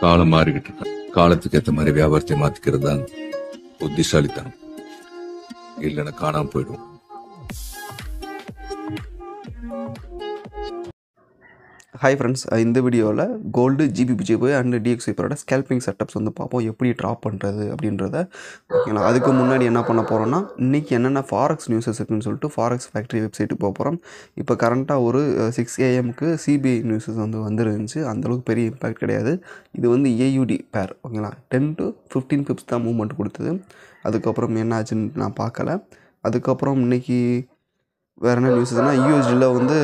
காலம் மாறிக்கிட்டு இருக்கு. காலத்துக்கு ஏற்ற மாதிரி வியாபாரத்தை மாத்திக்கிறது தான் புத்திசாலித்தனம். இல்லைன்னா காணாம போயிடும். ஹாய் ஃப்ரெண்ட்ஸ், இந்த வீடியோவில் கோல்டு ஜிபிபிஜிபி அண்ட் டிஎக்ஸ்ஐப்பரோட ஸ்கேல்பிங் செட்டப்ஸ் வந்து பார்ப்போம், எப்படி ட்ராப் பண்ணுறது அப்படின்றத. ஓகேங்களா, அதுக்கு முன்னாடி என்ன பண்ண போகிறோன்னா, இன்றைக்கி என்னென்ன ஃபாரெக்ஸ் நியூஸஸ் இருக்குன்னு சொல்லிட்டு ஃபாரெக்ஸ் ஃபேக்ட்ரி வெப்சைட்டுக்கு போக போகிறோம். இப்போ கரண்ட்டாக ஒரு 6 AM சிபிஐ நியூஸஸ் வந்து வந்துருந்துச்சு. அந்தளவுக்கு பெரிய இம்பேக்ட் கிடையாது. இது வந்து ஏயுடி பேர். ஓகேங்களா, 10 to 15 pips தான் மூவ்மெண்ட் கொடுத்தது. அதுக்கப்புறம் என்ன ஆச்சுன்னு நான் பார்க்கல. அதுக்கப்புறம் இன்றைக்கி வேறு என்ன நியூஸஸ்னால், யூஎஸ்டியில் வந்து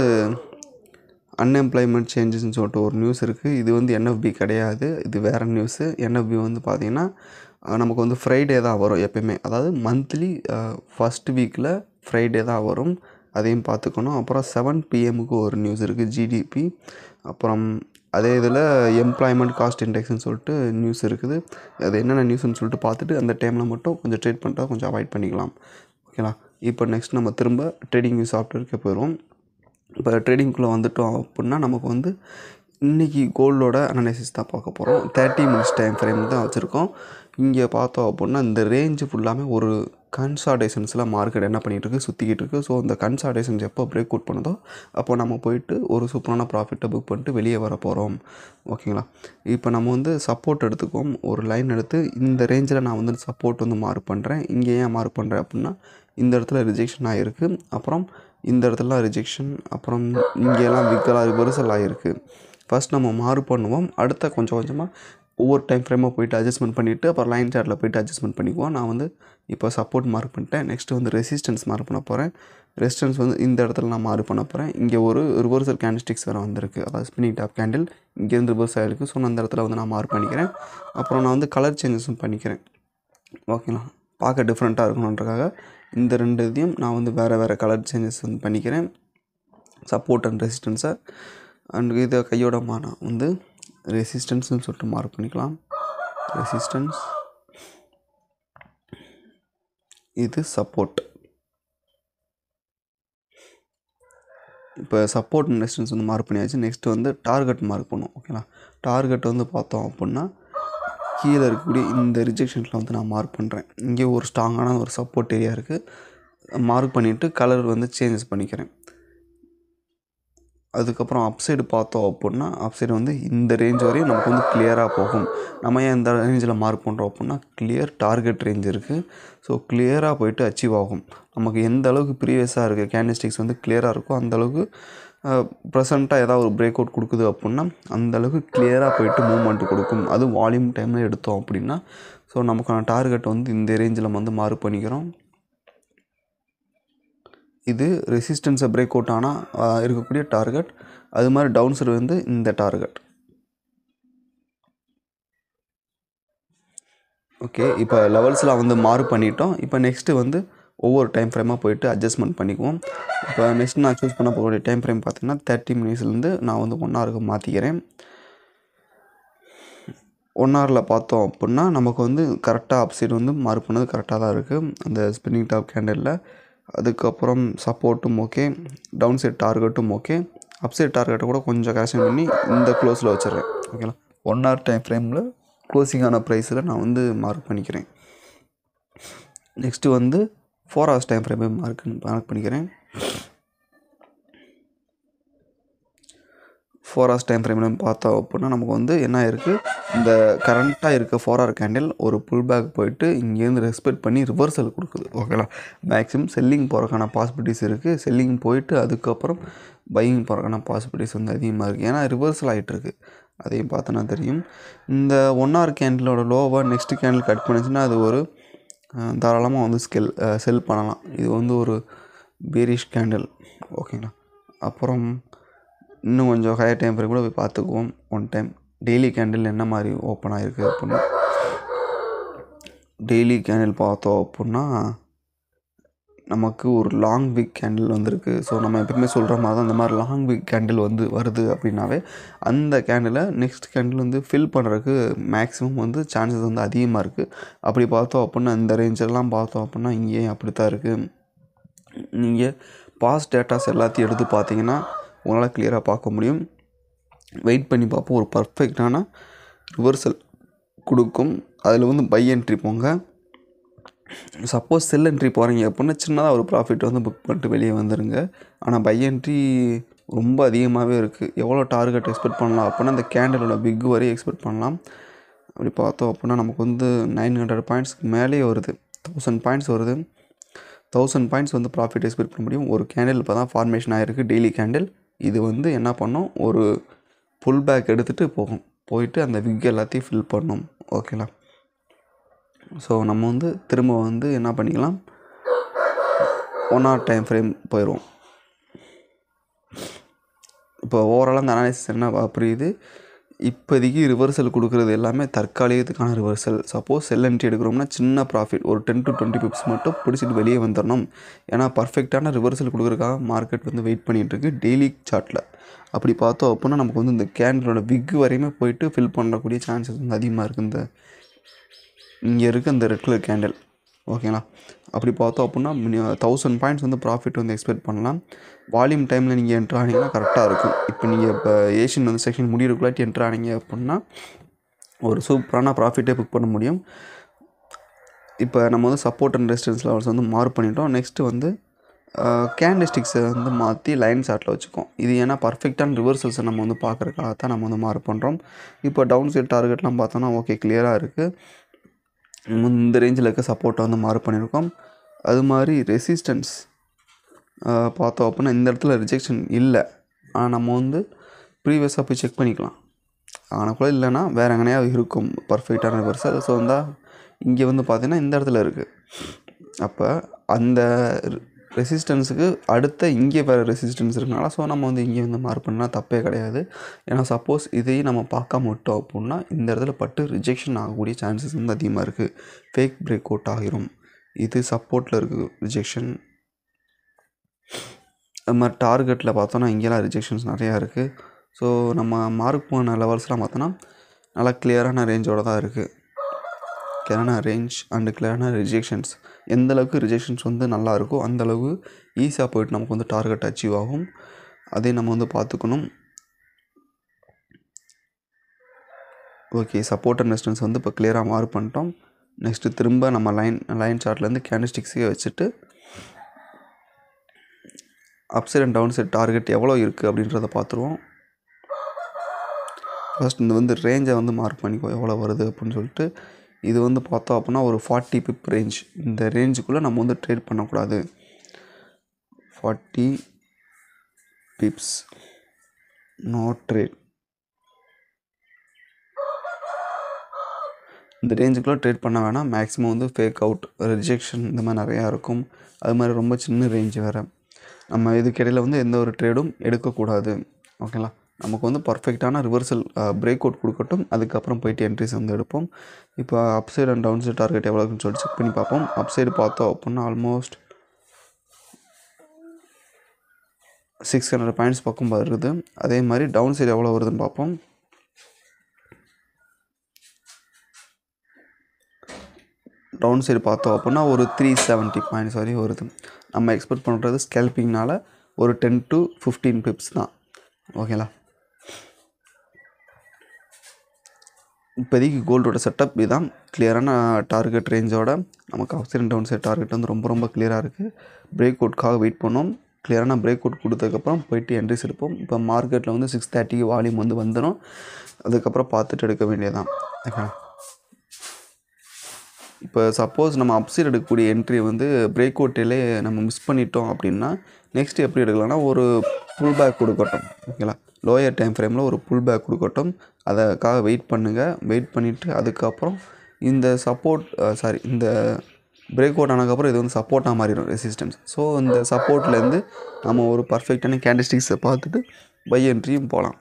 அன்எம்ப்ளாய்மெண்ட் சேஞ்சஸ்ன்னு சொல்லிட்டு ஒரு நியூஸ் இருக்குது. இது வந்து என்எஃப்பி கிடையாது, இது வேறு நியூஸு. என்எஃப்பி வந்து பார்த்திங்கன்னா நமக்கு வந்து ஃப்ரைடே தான் வரும் எப்போயுமே. அதாவது மந்த்லி ஃபஸ்ட் வீக்கில் ஃப்ரைடே தான் வரும். அதையும் பார்த்துக்கணும். அப்புறம் 7 PM ஒரு நியூஸ் இருக்குது, ஜிடிபி. அப்புறம் அதே இதில் எம்ப்ளாய்மெண்ட் காஸ்ட் இண்டெக்ஸ்னு சொல்லிட்டு நியூஸ் இருக்குது. அது என்னென்ன நியூஸ்ன்னு சொல்லிட்டு பார்த்துட்டு அந்த டைமில் மட்டும் கொஞ்சம் ட்ரேட் பண்ணுறத கொஞ்சம் அவாய்ட் பண்ணிக்கலாம். ஓகேங்களா, இப்போ நெக்ஸ்ட் நம்ம திரும்ப ட்ரேடிங் வியூ சாஃப்ட்வேருக்கு போயிடுவோம். இப்போ ட்ரேடிங்குள்ளே வந்துட்டோம் அப்படின்னா நமக்கு வந்து இன்றைக்கி கோல்டோட அனாலிசிஸ் தான் பார்க்க போகிறோம். 30 minutes டைம் ஃப்ரேம் தான் வச்சுருக்கோம். இங்கே பார்த்தோம் அப்படின்னா இந்த ரேஞ்சு ஃபுல்லாமே ஒரு கன்சால்டேஷன்ஸில் மார்க்கெட் என்ன பண்ணிகிட்டு சுற்றிக்கிட்டு இருக்குது. ஸோ இந்த கன்சால்டேஷன்ஸ் எப்போ பிரேக் அவுட் பண்ணுதோ அப்போ நம்ம போயிட்டு ஒரு சூப்பரான ப்ராஃபிட்டை புக் பண்ணிட்டு வெளியே வர போகிறோம். ஓகேங்களா, இப்போ நம்ம வந்து சப்போர்ட் எடுத்துக்குவோம். ஒரு லைன் எடுத்து இந்த ரேஞ்சில் நான் வந்து சப்போர்ட் வந்து மார்க் பண்ணுறேன். இங்கே ஏன் மார்க் பண்ணுறேன் அப்படின்னா, இந்த இடத்துல ரிஜெக்ஷன் ஆகிருக்கு, அப்புறம் இந்த இடத்துலலாம் ரிஜெக்ஷன், அப்புறம் இங்கெல்லாம் விக்கலாக ரிவர்சல் ஆகிருக்கு. ஃபஸ்ட் நம்ம மார்க் பண்ணுவோம். அடுத்த கொஞ்சம் கொஞ்சமாக ஒவ்வொரு டைம் ஃப்ரேமாக போய்ட்டு அட்ஜஸ்ட்மெண்ட் பண்ணிவிட்டு அப்புறம் லைன் சார்ட்டில் போய்ட்டு அட்ஜஸ்ட்மெண்ட் பண்ணிக்குவோம். நான் வந்து இப்போ சப்போர்ட் மார்க் பண்ணிட்டேன். நெக்ஸ்ட்டு வந்து ரெசிஸ்டன்ஸ் மார்க் பண்ண போகிறேன். ரெசிஸ்டன்ஸ் வந்து இந்த இடத்துல நான் மார்க் பண்ண போகிறேன். இங்கே ஒரு ரிவர்சல் கேண்டில்ஸ்டிக்ஸ் வேறு வந்திருக்கு, அதாவது ஸ்பின்னிங் டாப் கேண்டில் இங்கேருந்து ரிவர்ஸ் ஆகிருக்கு. ஸோ அந்த இடத்துல வந்து நான் மார்க் பண்ணிக்கிறேன். அப்புறம் நான் வந்து கலர் சேஞ்சஸும் பண்ணிக்கிறேன். ஓகேங்களா, பார்க்க டிஃப்ரெண்ட்டாக இருக்கணுன்றக்காக இந்த ரெண்டு இதையும் நான் வந்து வேறு கலர் சேஞ்சஸ் வந்து பண்ணிக்கிறேன், சப்போர்ட் அண்ட் ரெசிஸ்டன்ஸை. அண்ட் இதை கையோட நான் வந்து ரெசிஸ்டன்ஸ்னு சொல்லிட்டு மார்க் பண்ணிக்கலாம். ரெசிஸ்டன்ஸ், இது சப்போர்ட். இப்போ சப்போர்ட் அண்ட் ரெசிஸ்டன்ஸ் வந்து மார்க் பண்ணியாச்சு. நெக்ஸ்ட்டு வந்து டார்கெட் மார்க் பண்ணுவோம். ஓகேங்களா, டார்கெட் வந்து பார்த்தோம் அப்படின்னா கீழே இருக்கக்கூடிய இந்த ரிஜெக்ஷன்ஸில் வந்து நான் மார்க் பண்ணுறேன். இங்கே ஒரு ஸ்ட்ராங்கான ஒரு சப்போர்ட் ஏரியா இருக்குது. மார்க் பண்ணிவிட்டு கலர் வந்து சேஞ்சஸ் பண்ணிக்கிறேன். அதுக்கப்புறம் அப்சைடு பார்த்தோம் அப்படின்னா, அப்சைடு வந்து இந்த ரேஞ்ச் வரையும் நமக்கு வந்து கிளியராக போகும். நம்ம ஏன் இந்த ரேஞ்சில் மார்க் பண்ணுறோம் அப்படின்னா, கிளியர் டார்கெட் ரேஞ்ச் இருக்குது. ஸோ கிளியராக போய்ட்டு அச்சீவ் ஆகும். நமக்கு எந்த அளவுக்கு ப்ரீவியஸாக இருக்குது கேண்டில்ஸ்டிக்ஸ் வந்து கிளியராக இருக்கும், அந்தளவுக்கு ப்ரெசண்ட்டாக ஏதாவது ஒரு பிரேக் அவுட் கொடுக்குது அப்படின்னா அந்தளவுக்கு கிளியராக போய்ட்டு மூவ்மெண்ட் கொடுக்கும். அதுவும் வால்யூம் டைமில் எடுத்தோம் அப்படின்னா. ஸோ நமக்கான டார்கெட் வந்து இந்த ரேஞ்சில் வந்து மார்க் பண்ணிக்கிறோம். இது ரெசிஸ்டன்ஸை பிரேக் அவுட் ஆனால் இருக்கக்கூடிய டார்கெட். அது மாதிரி டவுன் சைடு வந்து இந்த டார்கெட். ஓகே, இப்போ லெவல்ஸ்லாம் வந்து மார்க் பண்ணிட்டோம். இப்போ நெக்ஸ்ட்டு வந்து ஒவ்வொரு டைம் ஃப்ரேமாக போய்ட்டு அட்ஜஸ்ட்மெண்ட் பண்ணிக்குவோம். இப்போ நெக்ஸ்ட் நான் சூஸ் பண்ண போகக்கூடிய டைம் ஃப்ரேம் பார்த்திங்கன்னா 30 minutesலேருந்து நான் வந்து 1 hour மாற்றிக்கிறேன். 1 hour பார்த்தோம் அப்படின்னா நமக்கு வந்து கரெக்டாக அப்சைடு வந்து மார்க் பண்ணது கரெக்டாக தான் இருக்குது அந்த ஸ்பின்னிங் டாப் கேண்டலில். அதுக்கப்புறம் சப்போர்ட்டும் ஓகே, டவுன் சைட் டார்கெட்டும் ஓகே. அப்சைட் டார்கெட்டை கூட கொஞ்சம் கரெக்ஷன் பண்ணி இந்த க்ளோஸில் வச்சிடுறேன். ஓகேங்களா, 1 hour டைம் ஃப்ரேமில் க்ளோசிங்கான ப்ரைஸில் நான் வந்து மார்க் பண்ணிக்கிறேன். நெக்ஸ்ட்டு வந்து 4 hours டைம் ஃப்ரேமே மார்க் பண்ணிக்கிறேன். 4 hours டைம் ஃப்ரேமில் பார்த்தோம் அப்படின்னா நமக்கு வந்து என்ன இருக்குது, இந்த கரண்ட்டாக இருக்க 4 hour கேண்டில் ஒரு புல் பேக் போயிட்டு இங்கேருந்து ரெஸ்பெக்ட் பண்ணி ரிவர்சல் கொடுக்குது. ஓகேங்களா, மேக்ஸிமம் செல்லிங் போகிறக்கான பாசிபிலிட்டிஸ் இருக்குது. செல்லிங் போயிட்டு அதுக்கப்புறம் பையிங் போகிறக்கான பாசிபிலிட்டிஸ் வந்து அதிகமாக இருக்குது. ஏன்னா ரிவர்சல் ஆகிட்டுருக்கு, அதையும் பார்த்தோன்னா தெரியும். இந்த 1 hour கேண்டிலோட லோவாக நெக்ஸ்ட் கேண்டில் கட் பண்ணிச்சுன்னா அது ஒரு தாராளமாக வந்து செல் பண்ணலாம். இது வந்து ஒரு பேரிஷ் கேண்டில். ஓகேங்களா, அப்புறம் இன்னும் கொஞ்சம் ஹையர் டைம் ஃப்ரேம் கூட போய் பார்த்துக்குவோம். ஒன் டைம் டெய்லி கேண்டில் என்ன மாதிரி ஓப்பன் ஆகிருக்கு அப்படின்னா, டெய்லி கேண்டில் பார்த்தோம் அப்படின்னா நமக்கு ஒரு லாங் விக் கேண்டில் வந்திருக்கு. ஸோ நம்ம எப்பவுமே சொல்கிற மாதிரி தான், இந்த மாதிரி லாங் விக் கேண்டில் வந்து வருது அப்படின்னாவே அந்த கேண்டிலை நெக்ஸ்ட் கேண்டில் வந்து ஃபில் பண்ணுறதுக்கு மேக்ஸிமம் வந்து சான்சஸ் வந்து அதிகமாக இருக்குது. அப்படி பார்த்தோம் அப்படின்னா இந்த ரேஞ்செல்லாம் பார்த்தோம் அப்படின்னா இங்கேயும் அப்படி தான் இருக்குது. நீங்கள் பாஸ்ட் டேட்டாஸ் எல்லாத்தையும் எடுத்து பார்த்தீங்கன்னா உங்களால் கிளியராக பார்க்க முடியும். வெயிட் பண்ணி பார்ப்போம் ஒரு பர்ஃபெக்டான ரிவர்சல் கொடுக்கும். அதில் வந்து பை என்ட்ரி போங்க. சப்போஸ் செல் என்ட்ரி போகிறீங்க அப்படின்னா சின்னதாக ஒரு ப்ராஃபிட் வந்து புக் பண்ணிட்டு வெளியே வந்துடுங்க. ஆனால் பை என்ட்ரி ரொம்ப அதிகமாகவே இருக்குது. எவ்வளோ டார்கெட் எக்ஸ்பெக்ட் பண்ணலாம் அப்படின்னா இந்த கேண்டலோட பிக் வரையும் எக்ஸ்பெக்ட் பண்ணலாம். அப்படி பார்த்தோம் அப்படின்னா நமக்கு வந்து 900 பாயிண்ட்ஸ்க்கு மேலேயே வருது, 1000 பாயிண்ட்ஸ் வருது. 1000 பாயிண்ட்ஸ் வந்து ப்ராஃபிட் எக்ஸ்பெக்ட் பண்ண முடியும். ஒரு கேண்டில் இப்போ தான் ஃபார்மேஷன் ஆகிருக்கு, டெய்லி கேண்டில். இது வந்து என்ன பண்ணோம், ஒரு புல் பேக் எடுத்துகிட்டு போயிட்டு அந்த விக் எல்லாத்தையும் ஃபில் பண்ணோம். ஓகேங்களா? ஸோ நம்ம வந்து திரும்ப வந்து என்ன பண்ணிக்கலாம், 1 hour டைம் ஃப்ரேம் போயிடுவோம். இப்போ ஓவராலாக அந்த அனாலிசிஸ் என்ன புரியுது, இப்போதைக்கு ரிவர்சல் கொடுக்குறது எல்லாமே தற்காலிகத்துக்கான ரிவர்சல். சப்போஸ் செல் என்ட்ரி எடுக்கிறோம்னா சின்ன ப்ராஃபிட் ஒரு 10 to 20 பிப்ஸ் மட்டும் பிடிச்சிட்டு வெளியே வந்துடணும். ஏன்னா பர்ஃபெக்டான ரிவர்சல் கொடுக்குறதுக்காக மார்க்கெட் வந்து வெயிட் பண்ணிகிட்ருக்கு டெய்லி சார்ட்டில். அப்படி பார்த்தோம் அப்படின்னா நமக்கு வந்து இந்த கேண்டிலோட விக் வரையுமே போயிட்டு ஃபில் பண்ணக்கூடிய சான்சஸ் வந்து அதிகமாக இருக்குது. இந்த இங்கே இருக்க இந்த ரெட் கலர் கேண்டில். ஓகேங்களா? அப்படி பார்த்தோம் அப்படின்னா 1000 பாயிண்ட்ஸ் வந்து ப்ராஃபிட் வந்து எக்ஸ்பெக்ட் பண்ணலாம். வால்யூம் டைமில் நீங்கள் என்ட்ரு ஆனீங்கன்னா கரெக்டாக இருக்கும். இப்போ நீங்கள் இப்போ ஏஷியன் வந்து செக்ஷன் முடிவுக்குள்ளாட்டி என்ட்ரு ஆனீங்க அப்படின்னா ஒரு சூப்பரான ப்ராஃபிட்டே புக் பண்ண முடியும். இப்போ நம்ம வந்து சப்போர்ட் அண்ட் ரெசிஸ்டன்ஸ் லெவல்ஸ் வந்து மார்க் பண்ணிட்டோம். நெக்ஸ்ட்டு வந்து கேண்டில்ஸ்டிக்ஸை வந்து மாற்றி லைன் சார்ட்டில் வச்சுக்கோம். இது ஏன்னா பர்ஃபெக்டான ரிவர்சல்ஸை நம்ம வந்து பார்க்குறதுக்காக தான் நம்ம வந்து மார்க் பண்ணுறோம். இப்போ டவுன் சைட் டார்கெட்லாம் பார்த்தோன்னா ஓகே கிளியராக இருக்குது. இந்த ரேஞ்சில் இருக்க சப்போர்ட்டை வந்து மார்க் பண்ணியிருக்கோம். அது மாதிரி ரெசிஸ்டன்ஸ் பார்த்தோம் அப்படின்னா இந்த இடத்துல ரிஜெக்ஷன் இல்லை. ஆனால் நம்ம வந்து ப்ரீவியஸாக போய் செக் பண்ணிக்கலாம். ஆனால் கூட இல்லைன்னா வேறு எங்கனையாவது இருக்கும் பர்ஃபெக்டான ரிவர்சல். ஸோ வந்து இங்கே வந்து பார்த்திங்கன்னா இந்த இடத்துல இருக்குது. அப்போ அந்த ரெசிஸ்டன்ஸுக்கு அடுத்த இங்கே வேறு ரெசிஸ்டன்ஸ் இருக்கனால ஸோ நம்ம வந்து இங்கே வந்து மார்க் பண்ணால் தப்பே கிடையாது. ஏன்னா சப்போஸ் இதையும் நம்ம பார்க்காம விட்டோம் அப்படின்னா இந்த இடத்துல பட்டு ரிஜெக்ஷன் ஆகக்கூடிய சான்சஸ் வந்து அதிகமாக இருக்குது. ஃபேக் பிரேக் அவுட் ஆகிரும். இது சப்போர்ட்டில் இருக்குது ரிஜெக்ஷன். அது மாதிரி டார்கெட்டில் பார்த்தோன்னா இங்கேலாம் ரிஜெக்ஷன்ஸ் நிறையா இருக்குது. ஸோ நம்ம மார்க் பண்ண லெவல்ஸ்லாம் பார்த்தோன்னா நல்லா கிளியரான ரேஞ்சோடு தான் இருக்குது. கிளியரான ரேஞ்ச் அண்டு கிளியரான ரிஜெக்ஷன்ஸ். எந்தளவுக்கு ரிஜெக்ஷன்ஸ் வந்து நல்லா இருக்கோ அந்தளவுக்கு ஈஸியாக போய்ட்டு நமக்கு வந்து டார்கெட் அச்சீவ் ஆகும். அதே நம்ம வந்து பார்த்துக்கணும். ஓகே, சப்போர்ட் அண்ட் ரெசிஸ்டன்ஸ் வந்து இப்போ கிளியராக மார்க் பண்ணிட்டோம். நெக்ஸ்ட்டு திரும்ப நம்ம லைன் சார்ட்லேருந்து கேண்டில்ஸ்டிக்ஸே வச்சுட்டு upside and downside target எவ்வளோ இருக்குது அப்படின்றத பார்த்துருவோம். ஃபர்ஸ்ட் இந்த வந்து ரேஞ்சை வந்து மார்க் பண்ணிக்கோ எவ்வளோ வருது அப்படின்னு சொல்லிட்டு. இது வந்து பார்த்தோம் அப்படின்னா ஒரு 40 பிப் ரேஞ்ச். இந்த ரேஞ்சுக்குள்ளே நம்ம வந்து ட்ரேட் பண்ணக்கூடாது. 40 பிப்ஸ் நோ ட்ரேட். இந்த ரேஞ்சுக்குள்ளே ட்ரேட் பண்ண வேணாம். மேக்ஸிமம் வந்து ஃபேக் அவுட், ரிஜெக்ஷன் இந்த மாதிரி நிறையா இருக்கும். அது மாதிரி ரொம்ப சின்ன ரேஞ்ச் வேறு. நம்ம இதுக்கிடையில் வந்து எந்த ஒரு ட்ரேடும் எடுக்கக்கூடாது. ஓகேங்களா? நமக்கு வந்து பர்ஃபெக்டான ரிவர்சல் பிரேக் அவுட் கொடுக்கட்டும். அதுக்கப்புறம் போய்ட்டு என்ட்ரிஸ் வந்து எடுப்போம். இப்போ upside and downside target எவ்வளோ இருக்குன்னு சொல்லிட்டு செக் பண்ணி பார்ப்போம். அப்சைடு பார்த்தோம் அப்படின்னா ஆல்மோஸ்ட் 600 பாயிண்ட்ஸ் பக்கம் வருது. அதே மாதிரி டவுன் சைடு எவ்வளோ வருதுன்னு பார்ப்போம். டவுன் சைடு பார்த்தோம் அப்படின்னா ஒரு 370 பாயிண்ட்ஸ் வரையும் வருது. நம்ம எக்ஸ்பெக்ட் பண்ணுறது ஸ்கேல்பிங்னால ஒரு 10 to 15 பிப்ஸ் தான். ஓகேங்களா? இப்போதைக்கு கோல்டோட செட்டப் இதுதான். கிளியரான டார்கெட் ரேஞ்சோட நமக்கு upside and downside target வந்து ரொம்ப ரொம்ப கிளியராக இருக்குது. பிரேக் அவுட்காக வெயிட் பண்ணோம். கிளியரான பிரேக் அவுட் கொடுத்ததுக்கப்புறம் போய்ட்டு என்ட்ரிஸ் எடுப்போம். இப்போ மார்க்கெட்டில் வந்து 630 வால்யூம் வந்து வந்துடும். அதுக்கப்புறம் பார்த்துட்டு எடுக்க வேண்டியதான். ஓகே, இப்போ சப்போஸ் நம்ம அப்சைட் எடுக்கக்கூடிய என்ட்ரி வந்து பிரேக் அவுட்டிலே நம்ம மிஸ் பண்ணிட்டோம் அப்படின்னா நெக்ஸ்ட் எப்படி எடுக்கலாம்னா ஒரு புல் பேக் கொடுக்கட்டும். ஓகேங்களா? லோயர் டைம் ஃப்ரேமில் ஒரு புல் பேக் கொடுக்கட்டும். அதுக்காக வெயிட் பண்ணுங்கள். வெயிட் பண்ணிவிட்டு அதுக்கப்புறம் இந்த இந்த பிரேக் அவுட் ஆனதுக்கப்புறம் இது வந்து சப்போர்ட்டாக மாறிடும் ரெசிஸ்டன்ஸ். ஸோ இந்த சப்போர்ட்லேருந்து நம்ம ஒரு பர்ஃபெக்டான கேண்டில்ஸ்டிக்ஸை பார்த்துட்டு பை என்ட்ரியும் போகலாம்.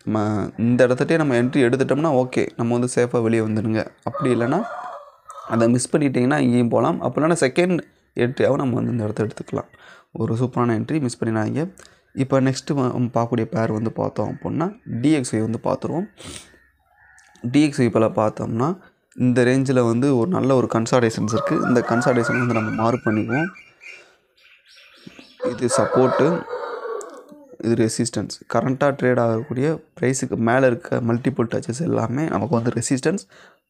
நம்ம இந்த இடத்துட்டே நம்ம என்ட்ரி எடுத்துட்டோம்னா ஓகே, நம்ம வந்து சேஃபாக வெளியே வந்துடுங்க. அப்படி இல்லைன்னா அதை மிஸ் பண்ணிட்டீங்கன்னா இங்கேயும் போகலாம். அப்போ இல்லைனா செகண்ட் என்ட்ரியாகவும் நம்ம வந்து இந்த இடத்த எடுத்துக்கலாம். ஒரு சூப்பரான என்ட்ரி, மிஸ் பண்ணிடாதீங்க. இப்போ நெக்ஸ்ட்டு பார்க்கக்கூடிய பேர் வந்து பார்த்தோம் அப்படின்னா டிஎக்ஸ்ஐ வந்து பார்த்துருவோம். டிஎக்ஸ்ஐ இப்போ பார்த்தோம்னா இந்த ரேஞ்சில் வந்து ஒரு நல்ல ஒரு கன்சால்டேஷன்ஸ் இருக்குது. இந்த கன்சால்டேஷன் வந்து நம்ம மார்க் பண்ணிக்குவோம். இது சப்போர்ட்டு, இது ரெசிஸ்டன்ஸ். கரண்ட்டாக ட்ரேட் ஆகக்கூடிய ப்ரைஸுக்கு மேலே இருக்க மல்டிபிள் டச்சஸ் எல்லாமே நமக்கு வந்து ரெசிஸ்டன்ஸ்.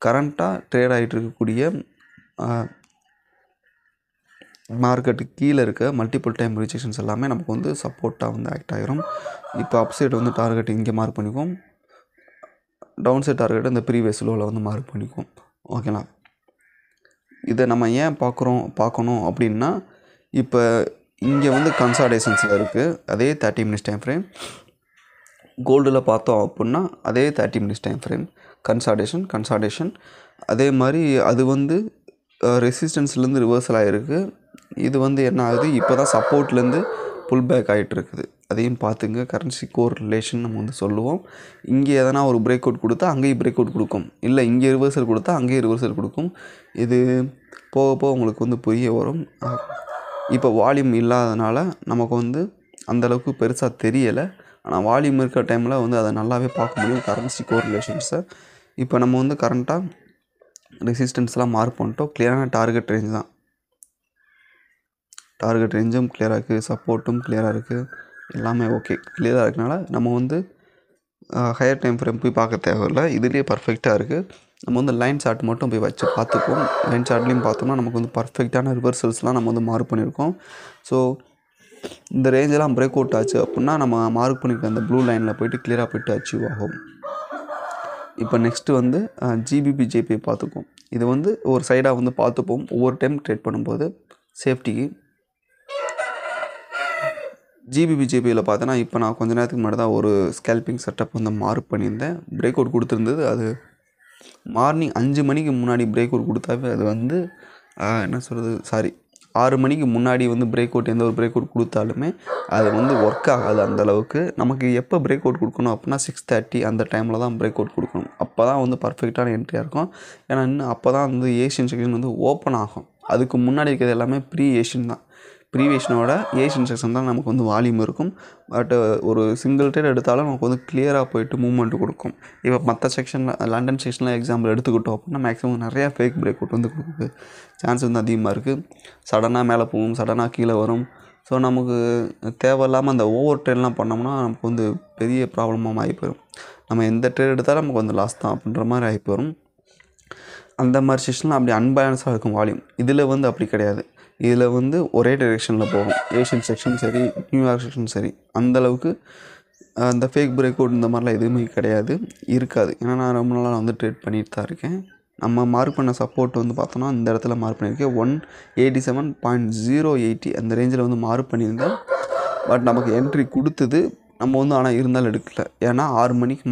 கரண்ட்டாக ட்ரேட் ஆகிட்டு இருக்கக்கூடிய மார்க்கெட்டுக்கு கீழே இருக்க மல்டிபிள் டைம் ரிஜெக்ஷன்ஸ் எல்லாமே நமக்கு வந்து சப்போர்ட்டாக வந்து ஆக்ட் ஆகிரும். இப்போ அப்சைடு வந்து டார்கெட் இங்கே மார்க் பண்ணிக்குவோம், டவுன் சைட் டார்கெட் இந்த ப்ரீவியஸ் லோவில் வந்து மார்க் பண்ணிக்குவோம். ஓகேங்களா? இதை நம்ம ஏன் பார்க்கணும் அப்படின்னா, இப்போ இங்கே வந்து கன்சால்டேஷன்ஸில் இருக்குது அதே 30 மினிட்ஸ் டைம் ஃப்ரேம். கோல்டில் பார்த்தோம் அப்படின்னா அதே 30 மினிட்ஸ் டைம் ஃப்ரேம் கன்சால்டேஷன். அதே மாதிரி அது வந்து ரெசிஸ்டன்ஸ்லேருந்து ரிவர்சல் ஆகிருக்கு. இது வந்து என்ன ஆகுது, இப்போ தான் சப்போர்ட்லேருந்து புல் பேக் ஆகிட்டு இருக்குது. அதையும் பார்த்துங்க. கரன்சி கோர் ரிலேஷன் நம்ம வந்து சொல்லுவோம். இங்கே எதனா ஒரு பிரேக் அவுட் கொடுத்தா அங்கேயும் பிரேக் அவுட் கொடுக்கும், இல்லை இங்கே ரிவர்சல் கொடுத்தா அங்கேயும் ரிவர்சல் கொடுக்கும். இது போக போக உங்களுக்கு வந்து புரிய வரும். இப்போ வால்யூம் இல்லாதனால நமக்கு வந்து அந்தளவுக்கு பெருசாக தெரியலை. ஆனால் வால்யூம் இருக்கிற டைமில் வந்து அதை நல்லாவே பார்க்க முடியும் கரன்சி கோர் ரிலேஷன்ஸை. இப்போ நம்ம வந்து கரண்ட்டாக ரெசிஸ்டன்ஸ்லாம் மார்க் பண்ணிட்டோம். கிளியரான டார்கெட் ரேஞ்ச் தான். டார்கெட் ரேஞ்சும் கிளியராக இருக்குது, சப்போர்ட்டும் கிளியராக இருக்குது, எல்லாமே ஓகே கிளியராக இருக்கனால நம்ம வந்து ஹையர் டைம் ஃப்ரேம் போய் பார்க்க தேவையில்லை. இதுலேயே பர்ஃபெக்டாக இருக்குது. நம்ம வந்து லைன் சார்ட் மட்டும் போய் வச்சு பார்த்துக்குவோம். லைன் சார்ட்லேயும் பார்த்தோம்னா நமக்கு வந்து பர்ஃபெக்டான ரிவர்சல்ஸ்லாம் நம்ம வந்து மார்க் பண்ணியிருக்கோம். ஸோ இந்த ரேஞ்செல்லாம் பிரேக் அவுட் ஆச்சு அப்படின்னா நம்ம மார்க் பண்ணியிருக்க அந்த ப்ளூ லைனில் போய்ட்டு கிளியராக போய்ட்டு அச்சீவ் ஆகும். இப்போ நெக்ஸ்ட்டு வந்து ஜிபிபி ஜேபி பார்த்துப்போம். இது வந்து ஒரு சைடாக வந்து பார்த்துப்போம் ஒவ்வொரு டைம் ட்ரேட் பண்ணும்போது சேஃப்டிக்கு. ஜிபிபி ஜேபியில் பார்த்தோன்னா இப்போ நான் கொஞ்ச நேரத்துக்கு முன்னாடி தான் ஒரு ஸ்கேல்பிங் செட்டப் வந்து மார்க் பண்ணியிருந்தேன். பிரேக் அவுட் கொடுத்துருந்தது. அது மார்னிங் 5 மணிக்கு முன்னாடி பிரேக் அவுட் கொடுத்தாவே அது வந்து 6 மணிக்கு முன்னாடி வந்து பிரேக் அவுட் எந்த ஒரு பிரேக் அவுட் கொடுத்தாலுமே அது வந்து ஒர்க் ஆகாது அந்தளவுக்கு. நமக்கு எப்போ பிரேக் அவுட் கொடுக்கணும் அப்படின்னா 6:30 அந்த டைமில் தான் பிரேக் அவுட் கொடுக்கணும். அப்போ தான் வந்து பர்ஃபெக்டான என்ட்ரியாக இருக்கும். ஏன்னா இன்னும் அப்போ தான் வந்து ஏஷியன் செக்ஷன் வந்து ஓப்பன் ஆகும். அதுக்கு முன்னாடி இருக்கிறது எல்லாமே ப்ரீ ஏஷியன் தான். ப்ரீவியேஷனோட ஏஷியன் செக்ஷன் தான் நமக்கு வந்து வால்யூம் இருக்கும். பட் ஒரு சிங்கிள் ட்ரேட் எடுத்தாலும் நமக்கு வந்து கிளியராக போயிட்டு மூவ்மெண்ட் கொடுக்கும். இப்போ மற்ற செக்ஷனில் லண்டன் செக்ஷனில் எக்ஸாம்பிள் எடுத்துக்கிட்டோம் அப்படின்னா மேக்ஸிமம் நிறையா ஃபேக் பிரேக் அவுட் வந்து கொடுக்குது சான்ஸ் வந்து அதிகமாக இருக்குது. சடனாக மேலே போகும், சடனாக கீழே வரும். ஸோ நமக்கு தேவையில்லாமல் அந்த ஓவர் ட்ரேட்லாம் பண்ணோம்னா நமக்கு வந்து பெரிய ப்ராப்ளமாக ஆகி போயிடும். நம்ம எந்த ட்ரேட் எடுத்தாலும் நமக்கு வந்து லாஸ் தான் அப்படின்ற மாதிரி ஆகி போயிடும். அந்த மாதிரி செக்ஷனில் அப்படி அன்பேலன்ஸாக இருக்கும் வால்யூம். இதில் வந்து அப்படி கிடையாது. இதில் வந்து ஒரே டைரெக்ஷனில் போகும். ஏஷியன் செக்ஷன் சரி, நியூயார்க் செக்ஷன் சரி, அந்தளவுக்கு அந்த ஃபேக் பிரேக் அவுட் இந்த மாதிரிலாம் எதுவுமே இருக்காது. ஏன்னா நான் ரொம்ப நாளாக வந்து ட்ரேட் பண்ணிட்டு தான் இருக்கேன். நம்ம மார்க் பண்ண சப்போர்ட் வந்து பார்த்தோன்னா இந்த இடத்துல மார்க் பண்ணியிருக்கேன் 187.080 அந்த ரேஞ்சில் வந்து மார்க் பண்ணியிருந்தேன். பட் நமக்கு என்ட்ரி கொடுத்தது நம்ம வந்து ஆனால் இருந்தாலும் எடுக்கல. ஏன்னா 6 மணிக்கு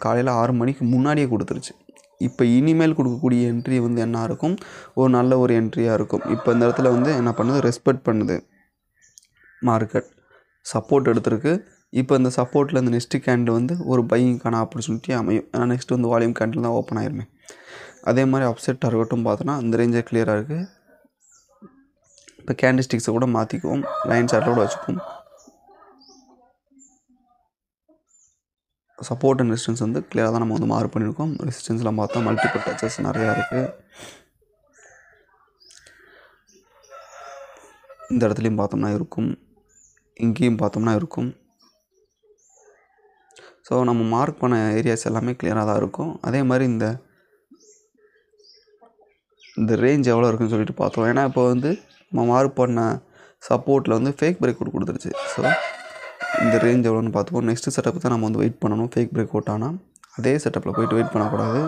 காலையில் 6 மணிக்கு முன்னாடியே கொடுத்துருச்சு. இப்போ இனிமேல் கொடுக்கக்கூடிய என்ட்ரி வந்து என்ன இருக்கும், ஒரு நல்ல ஒரு என்ட்ரியாக இருக்கும். இப்போ இந்த இடத்துல வந்து என்ன பண்ணுது, ரெஸ்பெக்ட் பண்ணுது மார்க்கெட். சப்போர்ட் எடுத்திருக்கு. இப்போ இந்த சப்போர்ட்டில் இந்த நெக்ஸ்ட் கேண்டில் வந்து ஒரு பையிங்கான ஆப்பர்ச்சுனிட்டி அமையும். ஏன்னா நெக்ஸ்ட் வந்து வால்யூம் கேண்டில் தான் ஓப்பன் ஆயிருமே. அதே மாதிரி அப்செட் டார்கெட்டும் பார்த்தோன்னா இந்த ரேஞ்சே கிளியராக இருக்குது. இப்போ கேண்டிஸ்டிக்ஸை கூட மாற்றிக்குவோம், லைன் சார்ட்டில் கூட வச்சுக்குவோம். சப்போர்ட் அண்ட் ரெசிஸ்டன்ஸ் வந்து கிளியராக தான் நம்ம வந்து மார்க் பண்ணியிருக்கோம். ரெசிஸ்டன்ஸ்லாம் பார்த்தா மல்டிபிள் டச்சஸ் நிறையா இருக்குது. இந்த இடத்துலையும் பார்த்தோம்னா இருக்கும், இங்கேயும் பார்த்தோம்னா இருக்கும். ஸோ நம்ம மார்க் பண்ண ஏரியாஸ் எல்லாமே கிளியராக தான் இருக்கும். அதே மாதிரி இந்த ரேஞ்ச் எவ்வளோ இருக்குன்னு சொல்லிட்டு பார்த்தோம். ஏன்னா இப்போ வந்து நம்ம மார்க் பண்ண சப்போர்ட்டில் வந்து ஃபேக் பிரேக் அவுட் கொடுத்துருச்சு. ஸோ இந்த ரேஞ்ச் எவ்வளோன்னு பார்த்துப்போம். நெக்ஸ்ட்டு செட்டப் தான் நம்ம வந்து வெயிட் பண்ணணும். ஃபேக் பிரேக் அவுட் ஆனால் அதே செட்டப்பில் போய்ட்டு வெயிட் பண்ணக்கூடாது.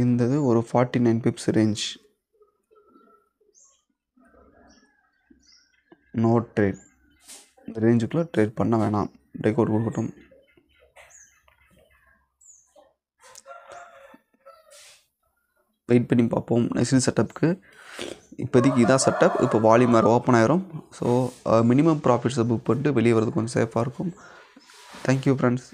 இது ஒரு 49 பிப்ஸ் ரேஞ்ச். No trade. இந்த ரேஞ்சுக்குள்ளே ட்ரேட் பண்ண வேணாம். பிரேக் அவுட் கொடுக்கட்டும். வெயிட் பண்ணி பார்ப்போம். நெக்ஸ்ட் செட்டப்புக்கு இப்போதைக்கு இதான் செட்டப். இப்போ வால்யூம் வேறு ஓப்பன் ஆயிரும். ஸோ மினிமம் ப்ராஃபிட்ஸை புக் பண்ணிட்டு வெளியே வரது கொஞ்சம் சேஃபாக இருக்கும். Thank you friends.